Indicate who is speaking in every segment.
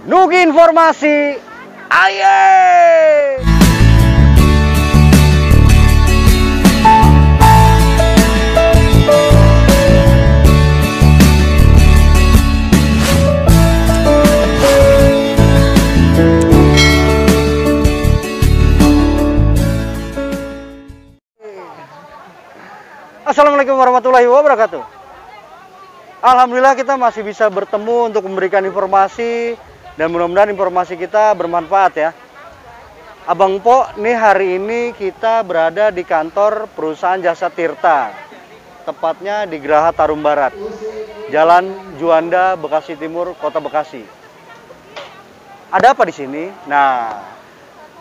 Speaker 1: Nugi informasi, aye! Assalamualaikum warahmatullahi wabarakatuh. Alhamdulillah kita masih bisa bertemu untuk memberikan informasi dan mudah-mudahan informasi kita bermanfaat ya. Abang Po, nih hari ini kita berada di kantor perusahaan Jasa Tirta, tepatnya di Geraha Tarum Barat, Jalan Juanda, Bekasi Timur, Kota Bekasi. Ada apa di sini? Nah,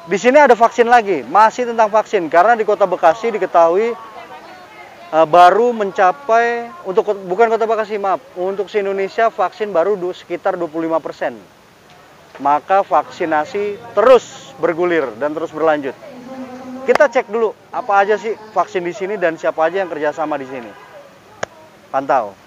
Speaker 1: di sini ada vaksin lagi, masih tentang vaksin karena di Kota Bekasi diketahui baru mencapai, bukan Kota Bekasi, maaf, untuk se-Indonesia vaksin baru sekitar 25%. Maka vaksinasi terus bergulir dan terus berlanjut. Kita cek dulu apa aja sih vaksin di sini dan siapa aja yang kerjasama di sini. Pantau.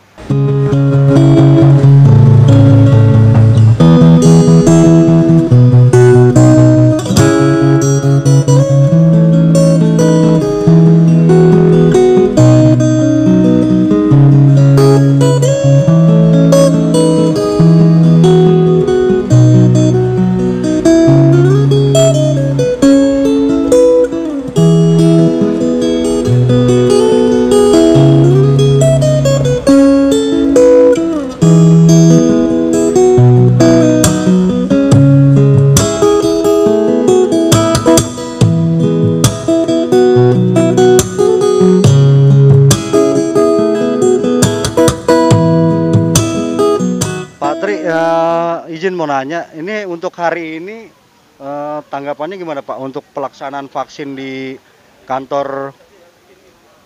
Speaker 1: Izin mau nanya, ini untuk hari ini tanggapannya gimana Pak untuk pelaksanaan vaksin di kantor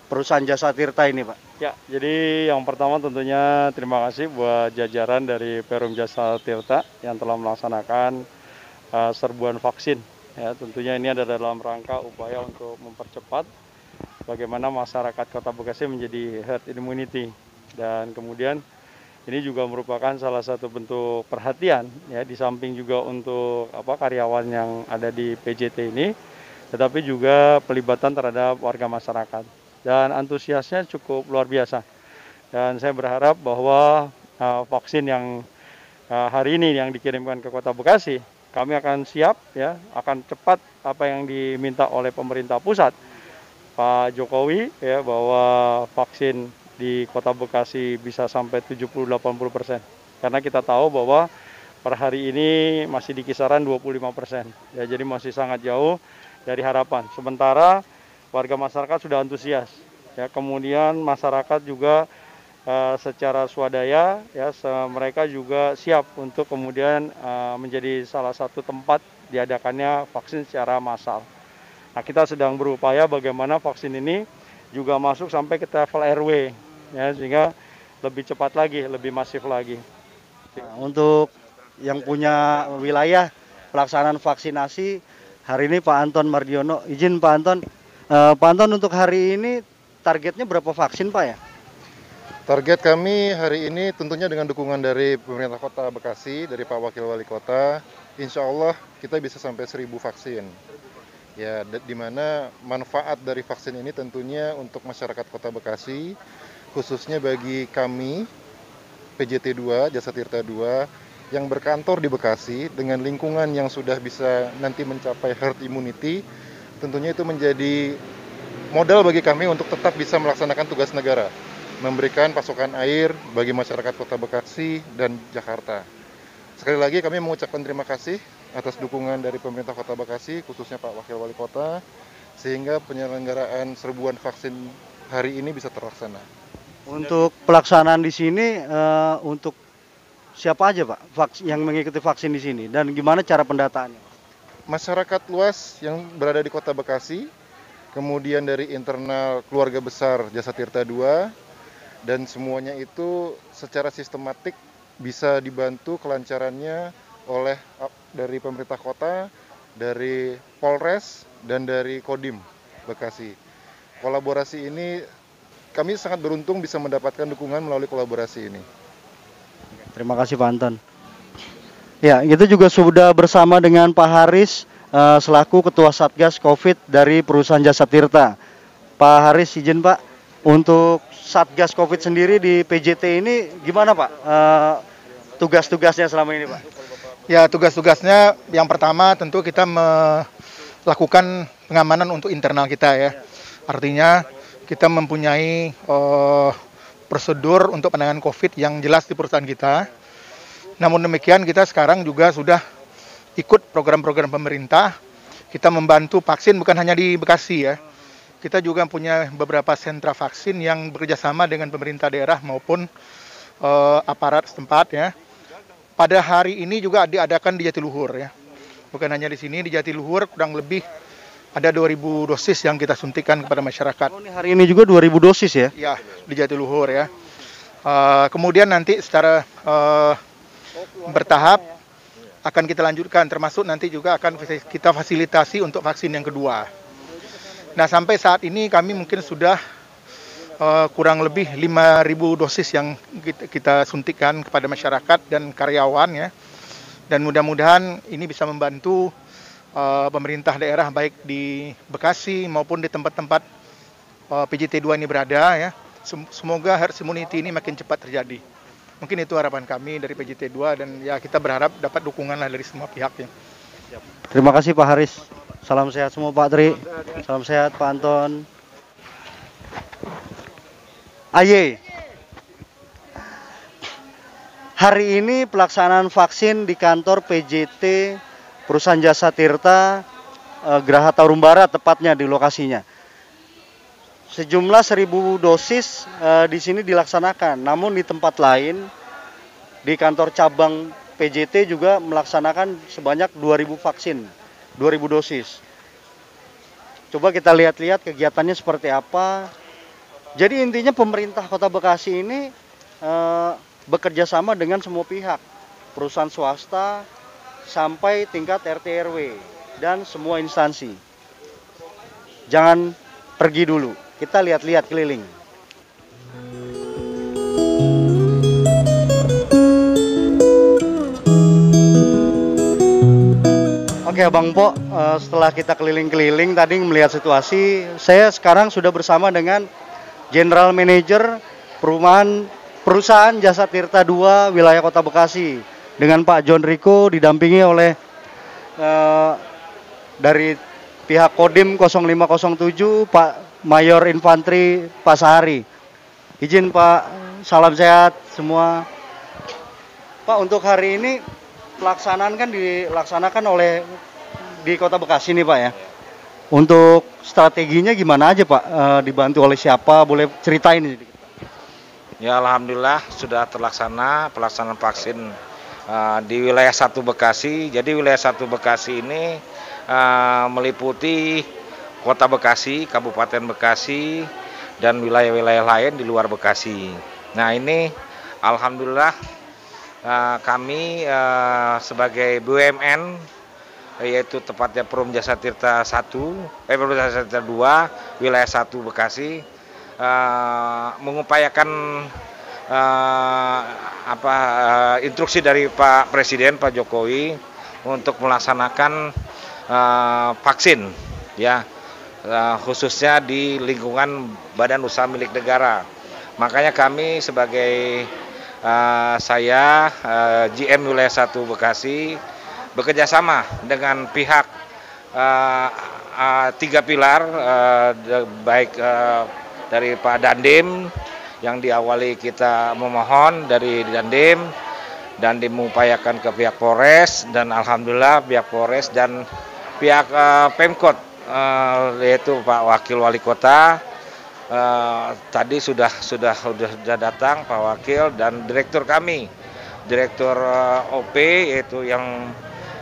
Speaker 1: perusahaan Jasa Tirta ini Pak?
Speaker 2: Ya, jadi yang pertama tentunya terima kasih buat jajaran dari Perum Jasa Tirta yang telah melaksanakan serbuan vaksin. Ya, tentunya ini ada dalam rangka upaya untuk mempercepat bagaimana masyarakat Kota Bekasi menjadi herd immunity, dan kemudian ini juga merupakan salah satu bentuk perhatian ya, di samping juga untuk karyawan yang ada di PJT ini, tetapi juga pelibatan terhadap warga masyarakat. Dan antusiasnya cukup luar biasa. Dan saya berharap bahwa vaksin yang hari ini yang dikirimkan ke Kota Bekasi, kami akan siap ya, akan cepat apa yang diminta oleh pemerintah pusat Pak Jokowi ya, bahwa vaksin di Kota Bekasi bisa sampai 70-80%. Karena kita tahu bahwa per hari ini masih di kisaran 25%. Ya, jadi masih sangat jauh dari harapan. Sementara warga masyarakat sudah antusias. Ya, kemudian masyarakat juga secara swadaya ya, mereka juga siap untuk kemudian menjadi salah satu tempat diadakannya vaksin secara massal. Nah, kita sedang berupaya bagaimana vaksin ini juga masuk sampai ke level RW. Ya, sehingga lebih cepat lagi, lebih masif lagi.
Speaker 1: Nah, untuk yang punya wilayah pelaksanaan vaksinasi hari ini Pak Anton Mardiono, izin Pak Anton. Pak Anton, untuk hari ini targetnya berapa vaksin Pak ya?
Speaker 3: Target kami hari ini tentunya dengan dukungan dari pemerintah Kota Bekasi, dari Pak Wakil Wali Kota, insya Allah kita bisa sampai 1000 vaksin. Ya, di mana manfaat dari vaksin ini tentunya untuk masyarakat Kota Bekasi, khususnya bagi kami PJT 2, Jasa Tirta 2 yang berkantor di Bekasi dengan lingkungan yang sudah bisa nanti mencapai herd immunity, tentunya itu menjadi modal bagi kami untuk tetap bisa melaksanakan tugas negara, memberikan pasokan air bagi masyarakat Kota Bekasi dan Jakarta. Sekali lagi kami mengucapkan terima kasih atas dukungan dari pemerintah Kota Bekasi, khususnya Pak Wakil Wali Kota, sehingga penyelenggaraan serbuan vaksin hari ini bisa terlaksana.
Speaker 1: Untuk pelaksanaan di sini untuk siapa aja Pak yang mengikuti vaksin di sini dan gimana cara pendataannya?
Speaker 3: Masyarakat luas yang berada di Kota Bekasi, kemudian dari internal keluarga besar Jasa Tirta 2, dan semuanya itu secara sistematik bisa dibantu kelancarannya oleh dari pemerintah kota, dari Polres, dan dari Kodim Bekasi. Kolaborasi ini kami sangat beruntung bisa mendapatkan dukungan melalui kolaborasi ini.
Speaker 1: Terima kasih Pak Anton. Ya, kita juga sudah bersama dengan Pak Haris selaku Ketua Satgas COVID dari perusahaan Jasa Tirta. Pak Haris, izin Pak, untuk Satgas COVID sendiri di PJT ini gimana Pak? Tugas-tugasnya selama ini Pak?
Speaker 4: Ya, tugas-tugasnya yang pertama tentu kita melakukan pengamanan untuk internal kita ya. Artinya kita mempunyai prosedur untuk penanganan COVID yang jelas di perusahaan kita. Namun demikian kita sekarang juga sudah ikut program-program pemerintah. Kita membantu vaksin bukan hanya di Bekasi ya. Kita juga punya beberapa sentra vaksin yang bekerjasama dengan pemerintah daerah maupun aparat setempat ya. Pada hari ini juga diadakan di Jatiluhur ya. Bukan hanya di sini, di Jatiluhur kurang lebih ada 2.000 dosis yang kita suntikan kepada masyarakat.
Speaker 1: Oh, ini hari ini juga 2.000 dosis ya?
Speaker 4: Ya, di Jatiluhur ya. Kemudian nanti secara bertahap akan kita lanjutkan, termasuk nanti juga akan kita fasilitasi untuk vaksin yang kedua. Nah, sampai saat ini kami mungkin sudah kurang lebih 5.000 dosis yang kita suntikan kepada masyarakat dan karyawan ya. Dan mudah-mudahan ini bisa membantu pemerintah daerah baik di Bekasi maupun di tempat-tempat PJT 2 ini berada ya. Semoga herd immunity ini makin cepat terjadi. Mungkin itu harapan kami dari PJT 2 dan ya kita berharap dapat dukungan lah dari semua pihak ya.
Speaker 1: Terima kasih Pak Haris. Salam sehat semua Pak Tri. Salam sehat Pak Anton. Aye. Hari ini pelaksanaan vaksin di kantor PJT Perusahaan Jasa Tirta Geraha Tarum Barat tepatnya di lokasinya. Sejumlah 1.000 dosis di sini dilaksanakan. Namun di tempat lain di kantor cabang PJT juga melaksanakan sebanyak 2.000 vaksin, 2.000 dosis. Coba kita lihat-lihat kegiatannya seperti apa. Jadi intinya pemerintah Kota Bekasi ini bekerja sama dengan semua pihak, perusahaan swasta sampai tingkat RT RW dan semua instansi. Jangan pergi dulu, kita lihat-lihat keliling. Oke Bang Po, setelah kita keliling-keliling tadi melihat situasi, saya sekarang sudah bersama dengan General Manager Perusahaan Jasa Tirta 2 wilayah Kota Bekasi dengan Pak John Rico didampingi oleh dari pihak Kodim 0507 Pak Mayor Infantri Pak Sahari. Izin Pak, salam sehat semua. Pak, untuk hari ini pelaksanaan kan dilaksanakan oleh di Kota Bekasi nih Pak ya. Untuk strateginya gimana aja Pak? Dibantu oleh siapa? Boleh ceritain ini?
Speaker 5: Ya alhamdulillah sudah terlaksana pelaksanaan vaksin di wilayah 1 Bekasi. Jadi wilayah 1 Bekasi ini meliputi Kota Bekasi, Kabupaten Bekasi, dan wilayah-wilayah lain di luar Bekasi. Nah ini alhamdulillah kami sebagai BUMN yaitu tepatnya Perum Jasa Tirta 1, Perum Jasa Tirta 2, wilayah 1 Bekasi mengupayakan instruksi dari Pak Presiden Pak Jokowi untuk melaksanakan vaksin ya, khususnya di lingkungan badan usaha milik negara. Makanya kami sebagai saya GM wilayah 1 Bekasi bekerjasama dengan pihak 3 pilar, baik dari Pak Dandim yang diawali kita memohon dari Dandim dan dimupayakan ke pihak Polres, dan alhamdulillah pihak Polres dan pihak Pemkot yaitu Pak Wakil Wali Kota tadi sudah datang Pak Wakil dan direktur kami, direktur OP yaitu yang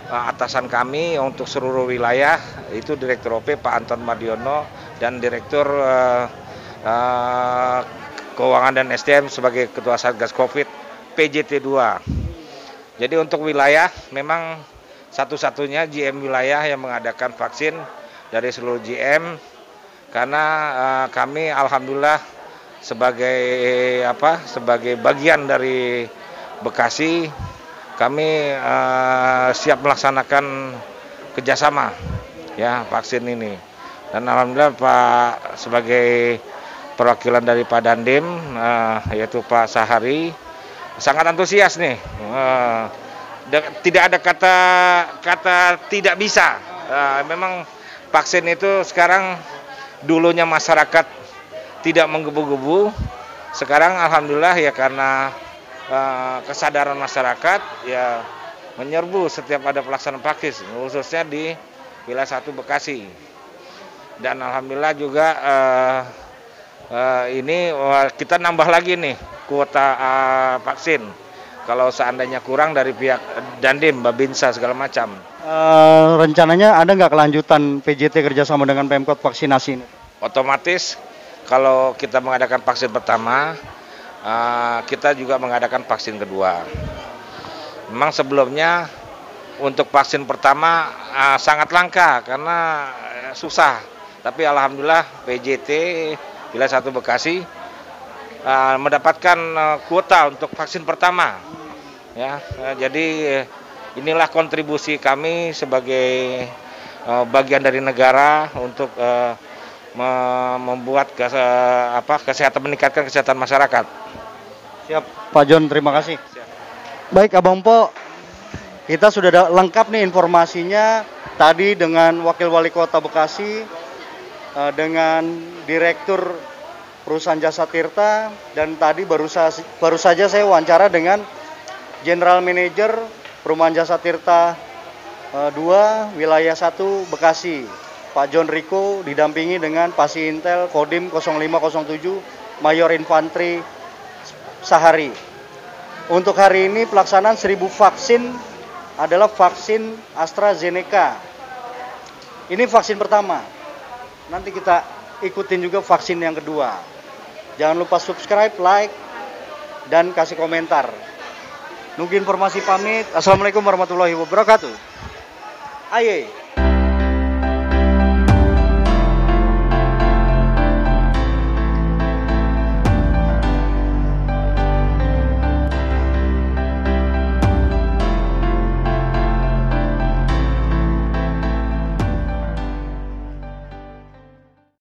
Speaker 5: atasan kami untuk seluruh wilayah itu direktur OP Pak Anton Mardiono dan direktur Keuangan dan SDM sebagai Ketua Satgas COVID PJT 2. Jadi untuk wilayah memang satu-satunya GM wilayah yang mengadakan vaksin dari seluruh GM, karena kami alhamdulillah sebagai bagian dari Bekasi, kami siap melaksanakan kerjasama ya vaksin ini. Dan alhamdulillah Pak sebagai perwakilan dari Pak Dandim yaitu Pak Sahari sangat antusias nih. Tidak ada kata tidak bisa. Memang vaksin itu sekarang dulunya masyarakat tidak menggebu-gebu. Sekarang alhamdulillah ya karena kesadaran masyarakat ya menyerbu setiap ada pelaksanaan vaksin, khususnya di wilayah 1 Bekasi. Dan alhamdulillah juga ini kita nambah lagi nih kuota vaksin. Kalau seandainya kurang dari pihak Dandim, Babinsa segala macam.
Speaker 1: Rencananya ada nggak kelanjutan PJT kerjasama dengan Pemkot vaksinasi ini?
Speaker 5: Otomatis kalau kita mengadakan vaksin pertama, kita juga mengadakan vaksin kedua. Memang sebelumnya untuk vaksin pertama sangat langka karena susah. Tapi alhamdulillah PJT wilayah 1 Bekasi mendapatkan kuota untuk vaksin pertama. Ya, jadi inilah kontribusi kami sebagai bagian dari negara untuk membuat meningkatkan kesehatan masyarakat.
Speaker 1: Siap, Pak John, terima kasih.
Speaker 5: Siap.
Speaker 1: Baik, Abang Po, kita sudah lengkap nih informasinya tadi dengan Wakil Wali Kota Bekasi, dengan Direktur Perusahaan Jasa Tirta, dan tadi baru saja saya wawancara dengan General Manager Perumahan Jasa Tirta 2 Wilayah 1 Bekasi, Pak John Riko, didampingi dengan Pasintel Kodim 0507 Mayor Infantri Sahari. Untuk hari ini pelaksanaan 1000 vaksin adalah vaksin AstraZeneca. Ini vaksin pertama. Nanti kita ikutin juga vaksin yang kedua. Jangan lupa subscribe, like, dan kasih komentar. Nunggu informasi pamit. Assalamualaikum warahmatullahi wabarakatuh. Aye.